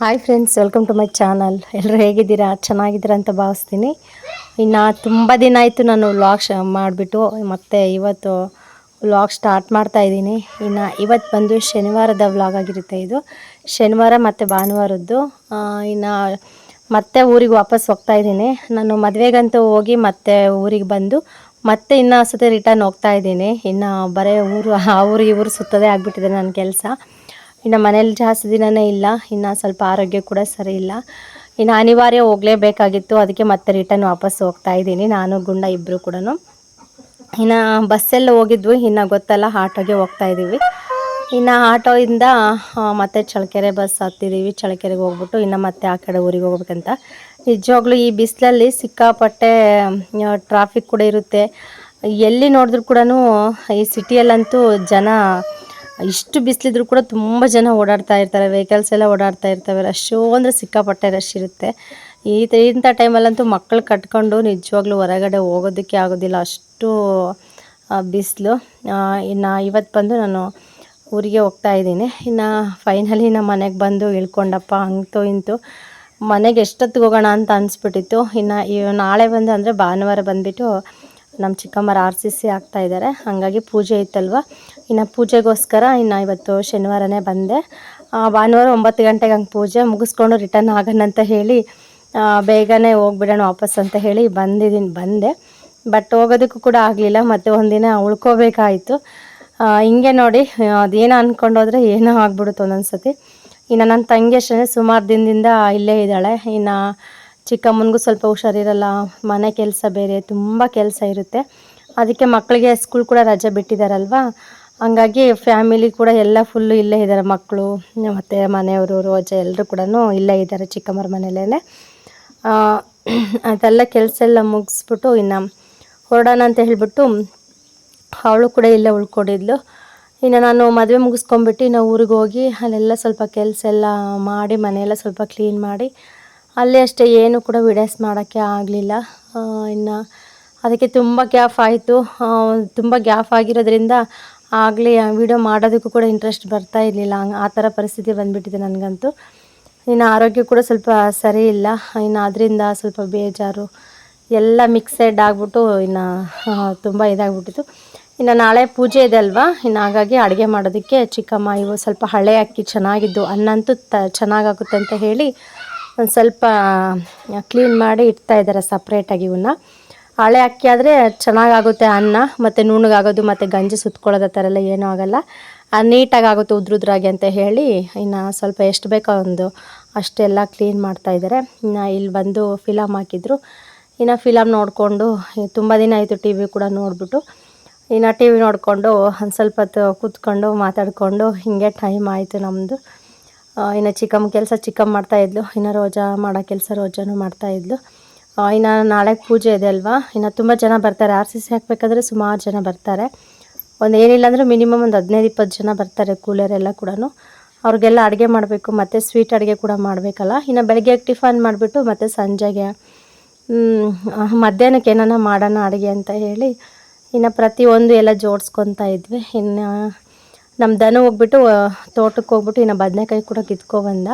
Hi friends, welcome to my channel. ಎಲ್ಲರೂ ಹೇಗಿದ್ದೀರಾ? ಚೆನ್ನಾಗಿದ್ದೀರಾ ಅಂತ ಭಾವಿಸ್ತೀನಿ. ಇನ್ನು ತುಂಬ ದಿನ ಆಯಿತು ನಾನು ವ್ಲಾಗ್ ಮಾಡಿಬಿಟ್ಟು, ಮತ್ತು ಇವತ್ತು ವ್ಲಾಗ್ ಸ್ಟಾರ್ಟ್ ಮಾಡ್ತಾ ಇದ್ದೀನಿ. ಇನ್ನು ಇವತ್ತು ಬಂದು ಶನಿವಾರದ ವ್ಲಾಗ್ ಆಗಿರುತ್ತೆ. ಇದು ಶನಿವಾರ ಮತ್ತು ಭಾನುವಾರದ್ದು. ಇನ್ನು ಮತ್ತೆ ಊರಿಗೆ ವಾಪಸ್ ಹೋಗ್ತಾ ಇದ್ದೀನಿ. ನಾನು ಮದುವೆಗಂತೂ ಹೋಗಿ ಮತ್ತೆ ಊರಿಗೆ ಬಂದು ಮತ್ತೆ ಇನ್ನೂ ಸತಿ ರಿಟರ್ನ್ ಹೋಗ್ತಾ ಇದ್ದೀನಿ. ಇನ್ನು ಬರೀ ಆ ಊರು ಈ ಊರು ಸುತ್ತೋದೇ ಆಗಿಬಿಟ್ಟಿದೆ ನನ್ನ ಕೆಲಸ. ಇನ್ನು ಮನೇಲಿ ಜಾಸ್ತಿ ದಿನವೇ ಇಲ್ಲ. ಇನ್ನು ಸ್ವಲ್ಪ ಆರೋಗ್ಯ ಕೂಡ ಸರಿ ಇಲ್ಲ. ಇನ್ನು ಅನಿವಾರ್ಯ ಹೋಗಲೇಬೇಕಾಗಿತ್ತು. ಅದಕ್ಕೆ ಮತ್ತೆ ರಿಟರ್ನ್ ವಾಪಸ್ ಹೋಗ್ತಾ ಇದ್ದೀನಿ, ನಾನು ಗುಂಡ ಇಬ್ಬರು ಕೂಡ. ಇನ್ನು ಬಸ್ಸಲ್ಲಿ ಹೋಗಿದ್ವಿ, ಇನ್ನು ಗೊತ್ತಲ್ಲ ಆಟೋಗೆ ಹೋಗ್ತಾ ಇದ್ದೀವಿ. ಇನ್ನು ಆಟೋಯಿಂದ ಮತ್ತೆ ಚಳ್ಳಕೆರೆ ಬಸ್ ಹತ್ತಿದ್ದೀವಿ. ಚಳ್ಳಕೆರೆಗೆ ಹೋಗ್ಬಿಟ್ಟು ಇನ್ನು ಮತ್ತೆ ಆ ಕಡೆ ಊರಿಗೆ ಹೋಗ್ಬೇಕಂತ. ನಿಜವಾಗ್ಲೂ ಈ ಬಿಸಿಲಲ್ಲಿ ಸಿಕ್ಕಾಪಟ್ಟೆ ಟ್ರಾಫಿಕ್ ಕೂಡ ಇರುತ್ತೆ. ಎಲ್ಲಿ ನೋಡಿದ್ರು ಕೂಡ ಈ ಸಿಟಿಯಲ್ಲಂತೂ ಜನ, ಇಷ್ಟು ಬಿಸಿಲಿದ್ರು ಕೂಡ ತುಂಬ ಜನ ಓಡಾಡ್ತಾ ಇರ್ತಾರೆ. ವೆಹಿಕಲ್ಸ್ ಎಲ್ಲ ಓಡಾಡ್ತಾ ಇರ್ತವೆ. ರಶ್ಶು ಅಂದರೆ ಸಿಕ್ಕಾಪಟ್ಟೆ ರಶ್ ಇರುತ್ತೆ. ಇಂಥ ಟೈಮಲ್ಲಂತೂ ಮಕ್ಕಳು ಕಟ್ಕೊಂಡು ನಿಜವಾಗ್ಲೂ ಹೊರಗಡೆ ಹೋಗೋದಕ್ಕೆ ಆಗೋದಿಲ್ಲ, ಅಷ್ಟು ಬಿಸಿಲು. ಇನ್ನು ಇವತ್ತು ಬಂದು ನಾನು ಊರಿಗೆ ಹೋಗ್ತಾ ಇದ್ದೀನಿ. ಇನ್ನು ಫೈನಲಿ ನಮ್ಮ ಮನೆಗೆ ಬಂದು ಇಳ್ಕೊಂಡಪ್ಪ. ಹಂಗಂತೂ ಇಂತು ಮನೆಗೆ ಎಷ್ಟೊತ್ತಿಗೆ ಹೋಗೋಣ ಅಂತ ಅನಿಸ್ಬಿಟ್ಟಿತ್ತು. ಇನ್ನು ನಾಳೆ ಬಂದು ಅಂದರೆ ಭಾನುವಾರ ಬಂದುಬಿಟ್ಟು ನಮ್ಮ ಚಿಕ್ಕಮ್ಮರ RCC ಆಗ್ತಾಯಿದ್ದಾರೆ. ಹಾಗಾಗಿ ಪೂಜೆ ಇತ್ತಲ್ವ, ಇನ್ನು ಪೂಜೆಗೋಸ್ಕರ ಇನ್ನು ಇವತ್ತು ಶನಿವಾರನೇ ಬಂದೆ. ಭಾನುವಾರ 9 ಗಂಟೆಗೆ ಹಂಗೆ ಪೂಜೆ ಮುಗಿಸ್ಕೊಂಡು ರಿಟರ್ನ್ ಆಗೋಣ ಅಂತ ಹೇಳಿ ಬೇಗನೆ ಹೋಗ್ಬಿಡೋಣ ವಾಪಸ್ ಅಂತ ಹೇಳಿ ಬಂದೆ. ಬಟ್ ಹೋಗೋದಕ್ಕೂ ಕೂಡ ಆಗಲಿಲ್ಲ, ಮತ್ತು ಒಂದಿನ ಉಳ್ಕೋಬೇಕಾಯಿತು. ಹಿಂಗೆ ನೋಡಿ, ಅದೇನೋ ಅಂದ್ಕೊಂಡೋದ್ರೆ ಏನೋ ಆಗ್ಬಿಡುತ್ತೆ ಒಂದೊಂದು ಸತಿ. ಇನ್ನು ನನ್ನ ತಂಗಿ ಅಷ್ಟೇ ಸುಮಾರು ದಿನದಿಂದ ಇಲ್ಲೇ ಇದ್ದಾಳೆ. ಇನ್ನು ಚಿಕ್ಕಮ್ಮನಿಗೂ ಸ್ವಲ್ಪ ಹುಷಾರಿರಲ್ಲ, ಮನೆ ಕೆಲಸ ಬೇರೆ ತುಂಬ ಕೆಲಸ ಇರುತ್ತೆ. ಅದಕ್ಕೆ ಮಕ್ಕಳಿಗೆ ಸ್ಕೂಲ್ ಕೂಡ ರಜೆ ಬಿಟ್ಟಿದ್ದಾರಲ್ವ, ಹಂಗಾಗಿ ಫ್ಯಾಮಿಲಿ ಕೂಡ ಎಲ್ಲ ಫುಲ್ಲು ಇಲ್ಲೇ ಇದ್ದಾರೆ. ಮಕ್ಕಳು ಮತ್ತು ಮನೆಯವರು ರೋಜ ಎಲ್ಲರೂ ಕೂಡ ಇಲ್ಲೇ ಇದ್ದಾರೆ ಚಿಕ್ಕಮ್ಮರ ಮನೆಯಲ್ಲೇ. ಅದೆಲ್ಲ ಕೆಲಸ ಎಲ್ಲ ಮುಗಿಸ್ಬಿಟ್ಟು ಇನ್ನು ಹೊರಡೋಣ ಅಂತ ಹೇಳಿಬಿಟ್ಟು ಅವಳು ಕೂಡ ಇಲ್ಲೇ ಉಳ್ಕೊಂಡಿದ್ಲು. ಇನ್ನು ನಾನು ಮದುವೆ ಮುಗಿಸ್ಕೊಂಬಿಟ್ಟು ಇನ್ನು ಊರಿಗೆ ಹೋಗಿ ಅಲ್ಲೆಲ್ಲ ಸ್ವಲ್ಪ ಕೆಲಸ ಎಲ್ಲ ಮಾಡಿ, ಮನೆಯೆಲ್ಲ ಸ್ವಲ್ಪ ಕ್ಲೀನ್ ಮಾಡಿ, ಅಲ್ಲೇ ಅಷ್ಟೇ ಏನು ಕೂಡ ವಿಡಿಯೋಸ್ ಮಾಡೋಕ್ಕೆ ಆಗಲಿಲ್ಲ. ಇನ್ನು ಅದಕ್ಕೆ ತುಂಬ ಗ್ಯಾಪ್ ಆಯಿತು. ತುಂಬ ಗ್ಯಾಪ್ ಆಗಿರೋದ್ರಿಂದ ಆಗಲಿ ವಿಡಿಯೋ ಮಾಡೋದಕ್ಕೂ ಕೂಡ ಇಂಟ್ರೆಸ್ಟ್ ಬರ್ತಾ ಇರಲಿಲ್ಲ. ಆ ಥರ ಪರಿಸ್ಥಿತಿ ಬಂದುಬಿಟ್ಟಿದೆ ನನಗಂತೂ. ಇನ್ನು ಆರೋಗ್ಯ ಕೂಡ ಸ್ವಲ್ಪ ಸರಿ ಇಲ್ಲ. ಇನ್ನು ಅದರಿಂದ ಸ್ವಲ್ಪ ಬೇಜಾರು ಎಲ್ಲ ಮಿಕ್ಸೆಡ್ ಆಗಿಬಿಟ್ಟು ಇನ್ನು ತುಂಬ ಇದಾಗ್ಬಿಟ್ಟಿತ್ತು. ಇನ್ನು ನಾಳೆ ಪೂಜೆ ಇದೆ ಅಲ್ವಾ, ಇನ್ನು ಹಾಗಾಗಿ ಅಡುಗೆ ಮಾಡೋದಕ್ಕೆ ಚಿಕ್ಕಮ್ಮ ಇವು ಸ್ವಲ್ಪ ಹಳೆ ಅಕ್ಕಿ ಚೆನ್ನಾಗಿದ್ದು, ಅನ್ನ ಅಂತೂ ಚೆನ್ನಾಗಾಗುತ್ತೆ ಅಂತ ಹೇಳಿ ಒಂದು ಸ್ವಲ್ಪ ಕ್ಲೀನ್ ಮಾಡಿ ಇಡ್ತಾಯಿದ್ದಾರೆ ಸಪ್ರೇಟಾಗಿ. ಇವನ್ನ ಹಳೆ ಅಕ್ಕಿ ಆದರೆ ಚೆನ್ನಾಗಾಗುತ್ತೆ ಅನ್ನ, ಮತ್ತು ನುಣ್ಣಗಾಗೋದು ಮತ್ತು ಗಂಜಿ ಸುತ್ಕೊಳ್ಳೋದು ಆ ಥರ ಎಲ್ಲ ಏನೂ ಆಗೋಲ್ಲ, ನೀಟಾಗಿ ಆಗುತ್ತೆ ಉದ್ರುದ್ರಾಗಿ ಅಂತ ಹೇಳಿ ಇನ್ನು ಸ್ವಲ್ಪ ಎಷ್ಟು ಬೇಕೋ ಒಂದು ಅಷ್ಟೆಲ್ಲ ಕ್ಲೀನ್ ಮಾಡ್ತಾಯಿದ್ದಾರೆ. ಇನ್ನು ಇಲ್ಲಿ ಬಂದು ಫಿಲಮ್ ಹಾಕಿದ್ರು. ಇನ್ನು ಫಿಲಮ್ ನೋಡಿಕೊಂಡು ತುಂಬ ದಿನ ಆಯಿತು ಟಿ ವಿ ಕೂಡ ನೋಡಿಬಿಟ್ಟು. ಇನ್ನು ಟಿ ವಿ ನೋಡಿಕೊಂಡು ಒಂದು ಸ್ವಲ್ಪ ಹೊತ್ತು ಕೂತ್ಕೊಂಡು ಮಾತಾಡಿಕೊಂಡು ಹೀಗೆ ಟೈಮ್ ಆಯಿತು ನಮ್ಮದು. ಇನ್ನು ಚಿಕ್ಕಮ್ಮ ಮಾಡ್ತಾಯಿದ್ಲು, ಇನ್ನು ರೋಜಾ ಮಾಡೋ ಕೆಲಸ ರೋಜಾನು ಮಾಡ್ತಾಯಿದ್ಲು. ಇನ್ನು ನಾಳೆ ಪೂಜೆ ಇದೆ ಅಲ್ವಾ, ಇನ್ನು ತುಂಬ ಜನ ಬರ್ತಾರೆ. RCC ಹಾಕಬೇಕಾದ್ರೆ ಸುಮಾರು ಜನ ಬರ್ತಾರೆ. ಏನಿಲ್ಲ ಅಂದರೆ ಮಿನಿಮಮ್ ಒಂದು 15-20 ಜನ ಬರ್ತಾರೆ, ಕೂಲರೆಲ್ಲ ಕೂಡ. ಅವ್ರಿಗೆಲ್ಲ ಅಡುಗೆ ಮಾಡಬೇಕು, ಮತ್ತು ಸ್ವೀಟ್ ಅಡುಗೆ ಕೂಡ ಮಾಡಬೇಕಲ್ಲ. ಇನ್ನು ಬೆಳಗ್ಗೆ ಟಿಫನ್ ಮಾಡಿಬಿಟ್ಟು ಮತ್ತು ಸಂಜೆಗೆ ಮಧ್ಯಾಹ್ನಕ್ಕೆ ಏನಾನ ಮಾಡೋಣ ಅಡುಗೆ ಅಂತ ಹೇಳಿ ಇನ್ನು ಪ್ರತಿಯೊಂದು ಎಲ್ಲ ಜೋಡಿಸ್ಕೊತಾ ಇದ್ವಿ. ಇನ್ನು ನಮ್ಮ ದನ ಹೋಗ್ಬಿಟ್ಟು ತೋಟಕ್ಕೆ ಹೋಗ್ಬಿಟ್ಟು ಇನ್ನು ಬದನೆಕಾಯಿ ಕೂಡ ಕಿತ್ಕೊಬಂದ.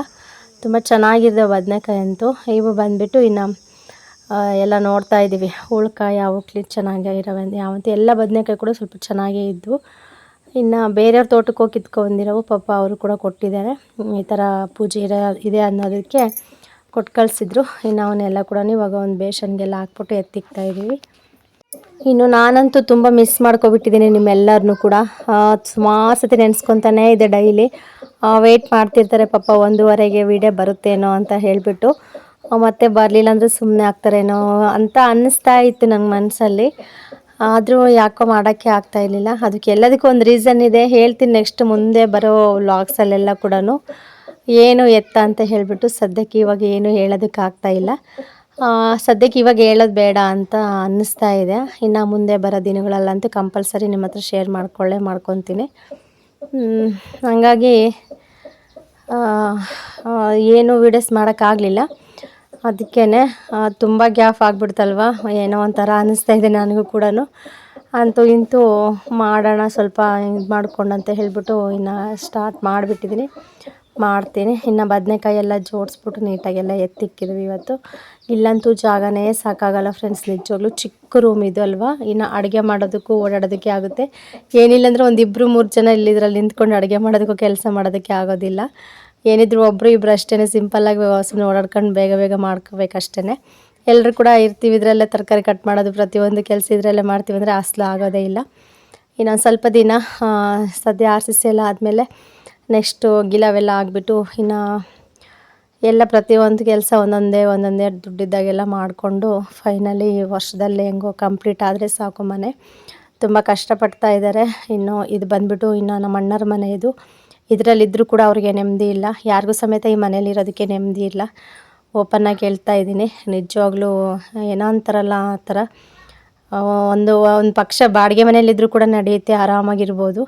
ತುಂಬ ಚೆನ್ನಾಗಿದೆ ಬದನೆಕಾಯಿ ಅಂತೂ. ಇವು ಬಂದುಬಿಟ್ಟು ಇನ್ನು ಎಲ್ಲ ನೋಡ್ತಾ ಇದ್ದೀವಿ, ಉಳ್ಕಾಯಿ ಯಾವ ಚೆನ್ನಾಗೇ ಇರೋವೆ ಯಾವಂತ. ಎಲ್ಲ ಬದನೆಕಾಯಿ ಕೂಡ ಸ್ವಲ್ಪ ಚೆನ್ನಾಗೇ ಇದ್ವು. ಇನ್ನು ಬೇರೆಯವ್ರ ತೋಟಕ್ಕೆ ಹೋಗಿ ಕಿತ್ಕೊಬಂದಿರೋವು ಪಾಪ ಅವರು ಕೂಡ ಕೊಟ್ಟಿದ್ದಾರೆ. ಈ ಥರ ಪೂಜೆ ಇದೆ ಅನ್ನೋದಕ್ಕೆ ಕೊಟ್ಟು ಕಳಿಸಿದ್ರು. ಇನ್ನು ಅವನ್ನೆಲ್ಲ ಕೂಡ ಇವಾಗ ಒಂದು ಬೇಷನ್ಗೆಲ್ಲ ಹಾಕ್ಬಿಟ್ಟು ಎತ್ತಿಕ್ತಾ ಇದ್ದೀವಿ. ಇನ್ನು ನಾನಂತೂ ತುಂಬ ಮಿಸ್ ಮಾಡ್ಕೊಬಿಟ್ಟಿದ್ದೀನಿ ನಿಮ್ಮೆಲ್ಲರನ್ನೂ ಕೂಡ. ಸುಮಾರು ಸತಿ ನೆನೆಸ್ಕೊತಾನೇ ಇದೆ ಡೈಲಿ. ವೆಯ್ಟ್ ಮಾಡ್ತಿರ್ತಾರೆ ಪಾಪ 1:30ಗೆ ವಿಡಿಯೋ ಬರುತ್ತೇನೋ ಅಂತ ಹೇಳಿಬಿಟ್ಟು. ಮತ್ತೆ ಬರಲಿಲ್ಲ ಅಂದರೆ ಸುಮ್ಮನೆ ಆಗ್ತಾರೇನೋ ಅಂತ ಅನ್ನಿಸ್ತಾ ಇತ್ತು ನನ್ನ ಮನಸ್ಸಲ್ಲಿ. ಆದರೂ ಯಾಕೋ ಮಾಡೋಕ್ಕೆ ಆಗ್ತಾಯಿರಲಿಲ್ಲ. ಅದಕ್ಕೆ ಎಲ್ಲದಕ್ಕೂ ಒಂದು ರೀಸನ್ ಇದೆ, ಹೇಳ್ತೀನಿ ನೆಕ್ಸ್ಟ್ ಮುಂದೆ ಬರೋ ವ್ಲಾಗ್ಸಲ್ಲೆಲ್ಲ ಕೂಡ ಏನು ಎತ್ತ ಅಂತ ಹೇಳಿಬಿಟ್ಟು. ಸದ್ಯಕ್ಕೆ ಇವಾಗ ಏನು ಹೇಳೋದಕ್ಕೆ ಆಗ್ತಾಯಿಲ್ಲ. ಸದ್ಯಕ್ಕೆ ಇವಾಗ ಹೇಳೋದು ಬೇಡ ಅಂತ ಅನ್ನಿಸ್ತಾ ಇದೆ. ಇನ್ನು ಮುಂದೆ ಬರೋ ದಿನಗಳಲ್ಲಂತೂ ಕಂಪಲ್ಸರಿ ನಿಮ್ಮ ಹತ್ರ ಶೇರ್ ಮಾಡ್ಕೊತೀನಿ. ಹಾಗಾಗಿ ಏನು ವೀಡಿಯೋಸ್ ಮಾಡೋಕ್ಕಾಗಲಿಲ್ಲ. ಅದಕ್ಕೇ ತುಂಬ ಗ್ಯಾಪ್ ಆಗಿಬಿಡ್ತಲ್ವ, ಏನೋ ಒಂಥರ ಅನ್ನಿಸ್ತಾ ಇದೆ ನನಗೂ ಕೂಡ. ಅಂತೂ ಇಂತೂ ಮಾಡೋಣ ಸ್ವಲ್ಪ ಇದು ಮಾಡ್ಕೊಂಡು ಅಂತ ಹೇಳಿಬಿಟ್ಟು ಇನ್ನು ಸ್ಟಾರ್ಟ್ ಮಾಡಿಬಿಟ್ಟಿದ್ದೀನಿ. ಮಾಡ್ತೀನಿ. ಇನ್ನು ಬದನೆಕಾಯಿ ಎಲ್ಲ ಜೋಡಿಸ್ಬಿಟ್ಟು ನೀಟಾಗೆಲ್ಲ ಎತ್ತಿಕ್ಕಿದ್ವಿ ಇವತ್ತು. ಇಲ್ಲಂತೂ ಜಾಗನೇ ಸಾಕಾಗಲ್ಲ ಫ್ರೆಂಡ್ಸ್, ನಿಜವಾಗ್ಲೂ ಚಿಕ್ಕ ರೂಮ್ ಇದು ಅಲ್ವಾ. ಇನ್ನು ಅಡುಗೆ ಮಾಡೋದಕ್ಕೂ ಓಡಾಡೋದಕ್ಕೆ ಆಗುತ್ತೆ. ಏನಿಲ್ಲ ಅಂದರೆ ಒಂದು 2-3 ಜನ ಇಲ್ಲಿದ್ರಲ್ಲಿ ನಿಂತ್ಕೊಂಡು ಅಡುಗೆ ಮಾಡೋದಕ್ಕೂ ಕೆಲಸ ಮಾಡೋದಕ್ಕೆ ಆಗೋದಿಲ್ಲ. ಏನಿದ್ರು ಒಬ್ಬರು ಇಬ್ಬರು ಅಷ್ಟೇ, ಸಿಂಪಲ್ಲಾಗಿ ಸುಮ್ಮನೆ ಓಡಾಡ್ಕೊಂಡು ಬೇಗ ಬೇಗ ಮಾಡ್ಕೋಬೇಕಷ್ಟೇ. ಎಲ್ಲರೂ ಕೂಡ ಇರ್ತೀವಿ, ಇದರಲ್ಲೇ ತರಕಾರಿ ಕಟ್ ಮಾಡೋದು ಪ್ರತಿಯೊಂದು ಕೆಲಸ ಇದರಲ್ಲೇ ಮಾಡ್ತೀವಿ ಅಂದರೆ ಅಸಲು ಆಗೋದೇ ಇಲ್ಲ. ಇನ್ನೊಂದು ಸ್ವಲ್ಪ ದಿನ ಸದ್ಯ RCC ಎಲ್ಲ ಆದಮೇಲೆ ನೆಕ್ಸ್ಟು ಗಿಲವೆಲ್ಲ ಆಗಿಬಿಟ್ಟು ಇನ್ನು ಎಲ್ಲ ಪ್ರತಿಯೊಂದು ಕೆಲಸ ಒಂದೊಂದೇ ದುಡ್ಡಿದ್ದಾಗೆಲ್ಲ ಮಾಡಿಕೊಂಡು ಫೈನಲಿ ವರ್ಷದಲ್ಲಿ ಹೆಂಗೋ ಕಂಪ್ಲೀಟ್ ಆದರೆ ಸಾಕು ಮನೆ. ತುಂಬ ಕಷ್ಟಪಡ್ತಾ ಇದ್ದಾರೆ. ಇನ್ನು ಇದು ಬಂದುಬಿಟ್ಟು ಇನ್ನು ನಮ್ಮ ಅಣ್ಣರ ಮನೆ ಇದು. ಇದರಲ್ಲಿದ್ದರೂ ಕೂಡ ಅವ್ರಿಗೆ ನೆಮ್ಮದಿ ಇಲ್ಲ, ಯಾರಿಗೂ ಸಮೇತ ಈ ಮನೇಲಿರೋದಕ್ಕೆ ನೆಮ್ಮದಿ ಇಲ್ಲ. ಓಪನ್ನಾಗಿ ಹೇಳ್ತಾ ಇದ್ದೀನಿ, ನಿಜವಾಗ್ಲೂ ಏನೋ ಅಂತಾರಲ್ಲ ಆ ಥರ. ಒಂದು ಪಕ್ಷ ಬಾಡಿಗೆ ಮನೆಯಲ್ಲಿದ್ದರೂ ಕೂಡ ನಡೆಯುತ್ತೆ, ಆರಾಮಾಗಿರ್ಬೋದು.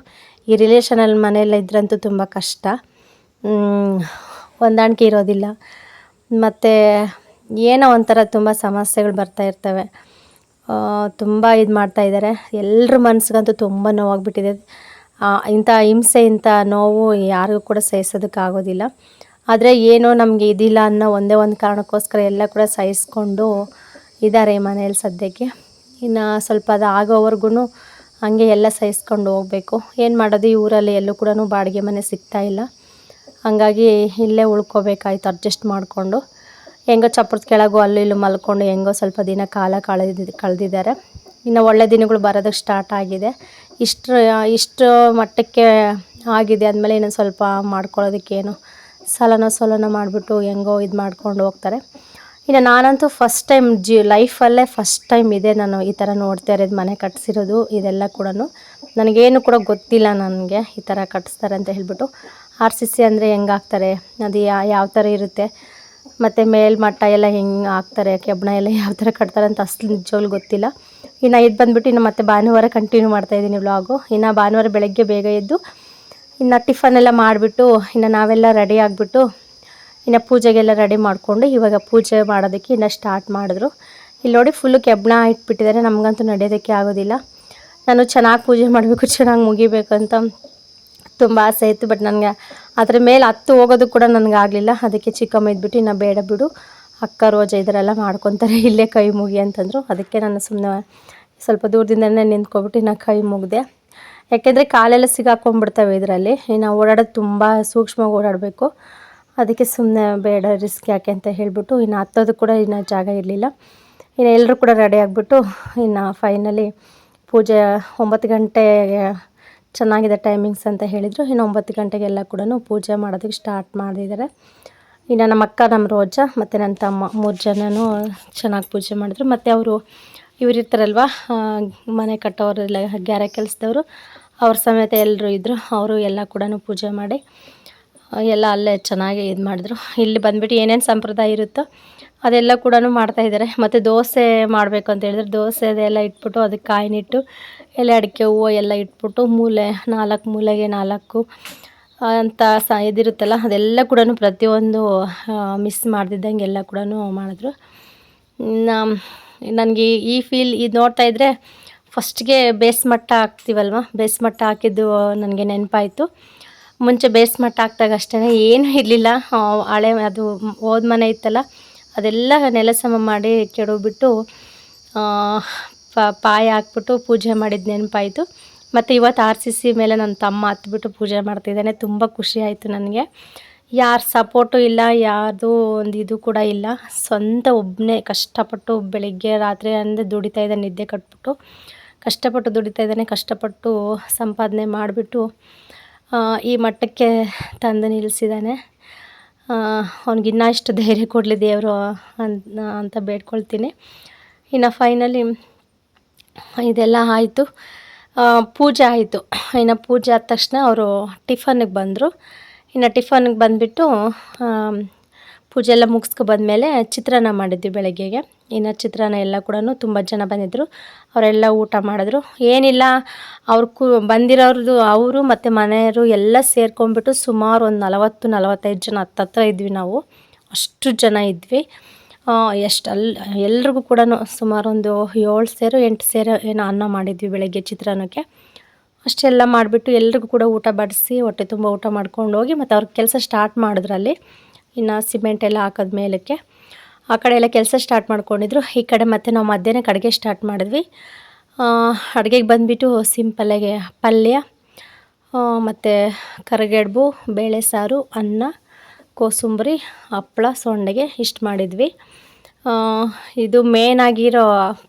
ಈ ರಿಲೇಷನಲ್ಲಿ ಮನೆಯಲ್ಲ ಇದ್ರಂತೂ ತುಂಬ ಕಷ್ಟ, ಹೊಂದಾಣಿಕೆ ಇರೋದಿಲ್ಲ. ಮತ್ತು ಏನೋ ಒಂಥರ ತುಂಬ ಸಮಸ್ಯೆಗಳು ಬರ್ತಾ ಇರ್ತವೆ. ತುಂಬ ಇದು ಮಾಡ್ತಾಯಿದ್ದಾರೆ. ಎಲ್ಲರ ಮನಸ್ಸಿಗಂತೂ ತುಂಬ ನೋವಾಗ್ಬಿಟ್ಟಿದೆ. ಇಂಥ ಹಿಂಸೆ, ಇಂಥ ನೋವು ಯಾರಿಗೂ ಕೂಡ ಸಹಿಸೋದಕ್ಕಾಗೋದಿಲ್ಲ. ಆದರೆ ಏನೋ ನಮಗೆ ಇದಿಲ್ಲ ಅನ್ನೋ ಒಂದೇ ಒಂದು ಕಾರಣಕ್ಕೋಸ್ಕರ ಎಲ್ಲ ಕೂಡ ಸಹಿಸ್ಕೊಂಡು ಇದ್ದಾರೆ ಈ ಮನೇಲಿ ಸದ್ಯಕ್ಕೆ. ಇನ್ನು ಸ್ವಲ್ಪ ಅದು ಆಗೋವರೆಗೂ ಹಾಗೆ ಎಲ್ಲ ಸಹಿಸ್ಕೊಂಡು ಹೋಗಬೇಕು. ಏನು ಮಾಡೋದು, ಈ ಊರಲ್ಲಿ ಎಲ್ಲೂ ಕೂಡ ಬಾಡಿಗೆ ಮನೆ ಸಿಗ್ತಾಯಿಲ್ಲ. ಹಾಗಾಗಿ ಇಲ್ಲೇ ಉಳ್ಕೋಬೇಕಾಯ್ತು ಅಡ್ಜಸ್ಟ್ ಮಾಡಿಕೊಂಡು. ಹೆಂಗೋ ಚಪ್ಪರದ ಕೆಳಗೂ ಅಲ್ಲೂ ಇಲ್ಲೂ ಮಲ್ಕೊಂಡು ಹೆಂಗೋ ಸ್ವಲ್ಪ ದಿನ ಕಾಲ ಕಳೆದಿದ್ದಾರೆ. ಇನ್ನು ಒಳ್ಳೆ ದಿನಗಳು ಬರೋದಕ್ಕೆ ಸ್ಟಾರ್ಟ್ ಆಗಿದೆ. ಇಷ್ಟು ಮಟ್ಟಕ್ಕೆ ಆಗಿದೆ ಅಂದಮೇಲೆ ಇನ್ನೊಂದು ಸ್ವಲ್ಪ ಮಾಡ್ಕೊಳ್ಳೋದಕ್ಕೇನು ಸಲನೋ ಮಾಡಿಬಿಟ್ಟು ಹೆಂಗೋ ಇದು ಮಾಡ್ಕೊಂಡು ಹೋಗ್ತಾರೆ. ಇನ್ನು ನಾನಂತೂ ಫಸ್ಟ್ ಟೈಮ್ ಲೈಫಲ್ಲೇ ಫಸ್ಟ್ ಟೈಮ್ ಇದೆ ನಾನು ಈ ಥರ ನೋಡ್ತಾ ಇರೋದು, ಮನೆ ಕಟ್ಸಿರೋದು ಇದೆಲ್ಲ ಕೂಡ. ನನಗೇನು ಕೂಡ ಗೊತ್ತಿಲ್ಲ ನನಗೆ ಈ ಥರ ಕಟ್ಟಿಸ್ತಾರೆ ಅಂತ ಹೇಳ್ಬಿಟ್ಟು. RCC ಅಂದರೆ ಹೆಂಗೆ ಹಾಕ್ತಾರೆ, ಅದು ಯಾವ ಥರ ಇರುತ್ತೆ, ಮತ್ತು ಮೇಲ್ಮಟ್ಟ ಎಲ್ಲ ಹೆಂಗೆ ಹಾಕ್ತಾರೆ, ಕೆಬ್ಬಣ ಎಲ್ಲ ಯಾವ ಥರ ಕಟ್ತಾರೆ ಅಂತ ಅಸಲು ನಿಜವಾಗ್ಲೂ ಗೊತ್ತಿಲ್ಲ. ಇನ್ನು ಇದು ಬಂದುಬಿಟ್ಟು ಇನ್ನು ಮತ್ತೆ ಭಾನುವಾರ ಕಂಟಿನ್ಯೂ ಮಾಡ್ತಾಯಿದ್ದೀನಿ ವ್ಲಾಗು. ಇನ್ನು ಭಾನುವಾರ ಬೆಳಗ್ಗೆ ಬೇಗ ಎದ್ದು ಇನ್ನು ಟಿಫನ್ ಎಲ್ಲ ಮಾಡಿಬಿಟ್ಟು ಇನ್ನು ನಾವೆಲ್ಲ ರೆಡಿ ಆಗಿಬಿಟ್ಟು ಇನ್ನು ಪೂಜೆಗೆಲ್ಲ ರೆಡಿ ಮಾಡಿಕೊಂಡು ಇವಾಗ ಪೂಜೆ ಮಾಡೋದಕ್ಕೆ ಇನ್ನು ಸ್ಟಾರ್ಟ್ ಮಾಡಿದ್ರು. ಇಲ್ಲಿ ನೋಡಿ ಫುಲ್ಲು ಕೆಬ್ಬಣ ಇಟ್ಬಿಟ್ಟಿದ್ದಾರೆ. ನಮಗಂತೂ ನಡೆಯೋದಕ್ಕೆ ಆಗೋದಿಲ್ಲ. ನಾನು ಚೆನ್ನಾಗಿ ಪೂಜೆ ಮಾಡಬೇಕು, ಚೆನ್ನಾಗಿ ಮುಗಿಬೇಕಂತ ತುಂಬ ಆಸೆ ಇತ್ತು. ಬಟ್ ನನಗೆ ಅದ್ರ ಮೇಲೆ ಹತ್ತು ಹೋಗೋದು ಕೂಡ ನನಗಾಗಲಿಲ್ಲ. ಅದಕ್ಕೆ ಚಿಕ್ಕಮ್ಮ ಇದ್ಬಿಟ್ಟು ಇನ್ನು ಬೇಡ ಬಿಡು, ಅಕ್ಕ ರೋಜ ಇದರೆಲ್ಲ ಮಾಡ್ಕೊತಾರೆ, ಇಲ್ಲೇ ಕೈ ಮುಗಿ ಅಂತಂದರು. ಅದಕ್ಕೆ ನಾನು ಸುಮ್ಮನೆ ಸ್ವಲ್ಪ ದೂರದಿಂದನೇ ನಿಂತ್ಕೊಬಿಟ್ಟು ಇನ್ನು ಕೈ ಮುಗಿದೆ. ಯಾಕೆಂದರೆ ಕಾಲೆಲ್ಲ ಸಿಗಾಕೊಂಡ್ಬಿಡ್ತವೆ ಇದರಲ್ಲಿ. ಇನ್ನು ಓಡಾಡೋದು ತುಂಬ ಸೂಕ್ಷ್ಮವಾಗಿ ಓಡಾಡಬೇಕು. ಅದಕ್ಕೆ ಸುಮ್ಮನೆ ಬೇಡ, ರಿಸ್ಕ್ ಯಾಕೆ ಅಂತ ಹೇಳಿಬಿಟ್ಟು ಇನ್ನು ಹತ್ತೋದು ಕೂಡ ಇನ್ನು ಜಾಗ ಇರಲಿಲ್ಲ. ಇನ್ನು ಎಲ್ಲರೂ ಕೂಡ ರೆಡಿ ಆಗಿಬಿಟ್ಟು ಇನ್ನು ಫೈನಲಿ ಪೂಜೆ 9 ಗಂಟೆಗೆ ಚೆನ್ನಾಗಿದೆ ಟೈಮಿಂಗ್ಸ್ ಅಂತ ಹೇಳಿದರು. ಇನ್ನು 9 ಗಂಟೆಗೆಲ್ಲ ಕೂಡ ಪೂಜೆ ಮಾಡೋದಕ್ಕೆ ಸ್ಟಾರ್ಟ್ ಮಾಡಿದ್ದಾರೆ. ಇನ್ನು ನಮ್ಮ ಅಕ್ಕ, ನಮ್ಮ ರೋಜಾ ಮತ್ತು ನನ್ನ ತಮ್ಮ 3 ಜನನೂ ಚೆನ್ನಾಗಿ ಪೂಜೆ ಮಾಡಿದ್ರು. ಮತ್ತು ಇವರು ಇರ್ತಾರಲ್ವ ಮನೆ ಕಟ್ಟೋರೆಲ್ಲ, ಗ್ಯಾರೆ ಕೆಲಸದವರು, ಅವ್ರ ಸಮೇತ ಎಲ್ಲರೂ ಇದ್ದರು. ಅವರು ಎಲ್ಲ ಕೂಡ ಪೂಜೆ ಮಾಡಿ ಎಲ್ಲ ಅಲ್ಲೇ ಚೆನ್ನಾಗಿ ಇದು ಮಾಡಿದ್ರು. ಇಲ್ಲಿ ಬಂದುಬಿಟ್ಟು ಏನೇನು ಸಂಪ್ರದಾಯ ಇರುತ್ತೋ ಅದೆಲ್ಲ ಕೂಡ ಮಾಡ್ತಾಯಿದ್ದಾರೆ. ಮತ್ತು ದೋಸೆ ಮಾಡಬೇಕು ಅಂತ ಹೇಳಿದ್ರೆ ದೋಸೆ ಅದೆಲ್ಲ ಇಟ್ಬಿಟ್ಟು ಅದಕ್ಕೆ ಕಾಯಿನಿಟ್ಟು ಎಲೆ ಅಡಿಕೆ ಹೂವು ಎಲ್ಲ ಇಟ್ಬಿಟ್ಟು 4 ಮೂಲೆಗೆ 4 ಅಂತ ಇದಿರುತ್ತಲ್ಲ ಅದೆಲ್ಲ ಕೂಡ ಪ್ರತಿಯೊಂದು ಮಿಸ್ ಮಾಡ್ದಿದ್ದಂಗೆ ಎಲ್ಲ ಕೂಡ ಮಾಡಿದ್ರು. ನನಗೆ ಈ ಫೀಲ್ ಇದು ನೋಡ್ತಾಯಿದ್ರೆ ಫಸ್ಟ್ಗೆ ಬೇಸ್ಮಟ್ಟ ಹಾಕ್ತೀವಲ್ವ, ಬೇಸ್ಮಟ್ಟ ಹಾಕಿದ್ದು ನನಗೆ ನೆನಪಾಯಿತು. ಮುಂಚೆ ಬೇಸ್ಮಟ್ಟ ಹಾಕ್ದಾಗ ಅಷ್ಟೇ ಏನೂ ಇರಲಿಲ್ಲ. ಹಳೆ ಅದು ಹೋದ ಮನೆ ಇತ್ತಲ್ಲ ಅದೆಲ್ಲ ನೆಲ ಸಮ ಮಾಡಿ ಕೆಡವಿಬಿಟ್ಟು ಪಾಯ ಹಾಕ್ಬಿಟ್ಟು ಪೂಜೆ ಮಾಡಿದ್ದು ನೆನಪಾಯಿತು. ಮತ್ತು ಇವತ್ತು RCC ಮೇಲೆ ನನ್ನ ತಮ್ಮ ಹತ್ಬಿಟ್ಟು ಪೂಜೆ ಮಾಡ್ತಿದ್ದಾನೆ. ತುಂಬ ಖುಷಿ ಆಯಿತು ನನಗೆ. ಯಾರ ಸಪೋರ್ಟು ಇಲ್ಲ, ಯಾರ್ದು ಒಂದು ಇದು ಕೂಡ ಇಲ್ಲ. ಸ್ವಂತ ಒಬ್ಬನೇ ಕಷ್ಟಪಟ್ಟು ಬೆಳಿಗ್ಗೆ ರಾತ್ರಿ ಅಂದರೆ ದುಡಿತಾ ಇದ್ದಾನೆ, ನಿದ್ದೆ ಕಟ್ಬಿಟ್ಟು ಕಷ್ಟಪಟ್ಟು ದುಡಿತಾ ಇದ್ದಾನೆ. ಕಷ್ಟಪಟ್ಟು ಸಂಪಾದನೆ ಮಾಡಿಬಿಟ್ಟು ಈ ಮಟ್ಟಕ್ಕೆ ತಂದು ನಿಲ್ಲಿಸಿದ್ದಾನೆ. ಅವ್ನಿಗಿನ್ನ ಇಷ್ಟು ಧೈರ್ಯ ಕೊಡಲಿ ದೇವರು ಅಂತ ಬೇಡ್ಕೊಳ್ತೀನಿ. ಇನ್ನು ಫೈನಲಿ ಇದೆಲ್ಲ ಆಯಿತು, ಪೂಜೆ ಆಯಿತು. ಇನ್ನು ಪೂಜೆ ಆದ ತಕ್ಷಣ ಅವರು ಟಿಫನ್ನಿಗೆ ಬಂದರು. ಇನ್ನು ಟಿಫನ್ನಿಗೆ ಬಂದುಬಿಟ್ಟು ಪೂಜೆ ಎಲ್ಲ ಮುಗಿಸ್ಕೊಬಂದ್ಮೇಲೆ ಚಿತ್ರಾನ್ನ ಮಾಡಿದ್ವಿ ಬೆಳಗ್ಗೆಗೆ. ಇನ್ನು ಚಿತ್ರಾನ್ನ ಎಲ್ಲ ಕೂಡ ತುಂಬ ಜನ ಬಂದಿದ್ದರು, ಅವರೆಲ್ಲ ಊಟ ಮಾಡಿದ್ರು. ಏನಿಲ್ಲ, ಬಂದಿರೋರ್ದು ಅವರು ಮತ್ತು ಮನೆಯವರು ಎಲ್ಲ ಸೇರ್ಕೊಂಡ್ಬಿಟ್ಟು ಸುಮಾರು ಒಂದು 40-45 ಜನ ಹತ್ತತ್ರ ಇದ್ವಿ ನಾವು. ಅಷ್ಟು ಜನ ಇದ್ವಿ. ಎಲ್ರಿಗೂ ಕೂಡ ಸುಮಾರು ಒಂದು 7 ಸೇರು 8 ಸೇರು ಏನೋ ಅನ್ನ ಮಾಡಿದ್ವಿ ಬೆಳಗ್ಗೆ ಚಿತ್ರಾನ್ನಕ್ಕೆ. ಅಷ್ಟೆಲ್ಲ ಮಾಡಿಬಿಟ್ಟು ಎಲ್ರಿಗೂ ಕೂಡ ಊಟ ಬಡಿಸಿ ಹೊಟ್ಟೆ ತುಂಬ ಊಟ ಮಾಡ್ಕೊಂಡು ಹೋಗಿ ಮತ್ತು ಅವ್ರ ಕೆಲಸ ಸ್ಟಾರ್ಟ್ ಮಾಡಿದ್ರಲ್ಲಿ ಇನ್ನು ಸಿಮೆಂಟ್ ಎಲ್ಲ ಹಾಕೋದು ಮೇಲಕ್ಕೆ ಆ ಕಡೆ ಎಲ್ಲ ಕೆಲಸ ಸ್ಟಾರ್ಟ್ ಮಾಡ್ಕೊಂಡಿದ್ರು. ಈ ಕಡೆ ಮತ್ತೆ ನಾವು ಮಧ್ಯಾಹ್ನಕ್ಕೆ ಅಡುಗೆ ಸ್ಟಾರ್ಟ್ ಮಾಡಿದ್ವಿ. ಅಡುಗೆಗೆ ಬಂದುಬಿಟ್ಟು ಸಿಂಪಲ್ಲಾಗಿ ಪಲ್ಯ ಮತ್ತು ಕರಿಗಡುಬು, ಬೇಳೆ ಸಾರು, ಅನ್ನ, ಕೋಸಂಬರಿ, ಹಪ್ಪಳ, ಸೊಂಡೆಗೆ ಇಷ್ಟು ಮಾಡಿದ್ವಿ. ಇದು ಮೇನ್ ಆಗಿರೋ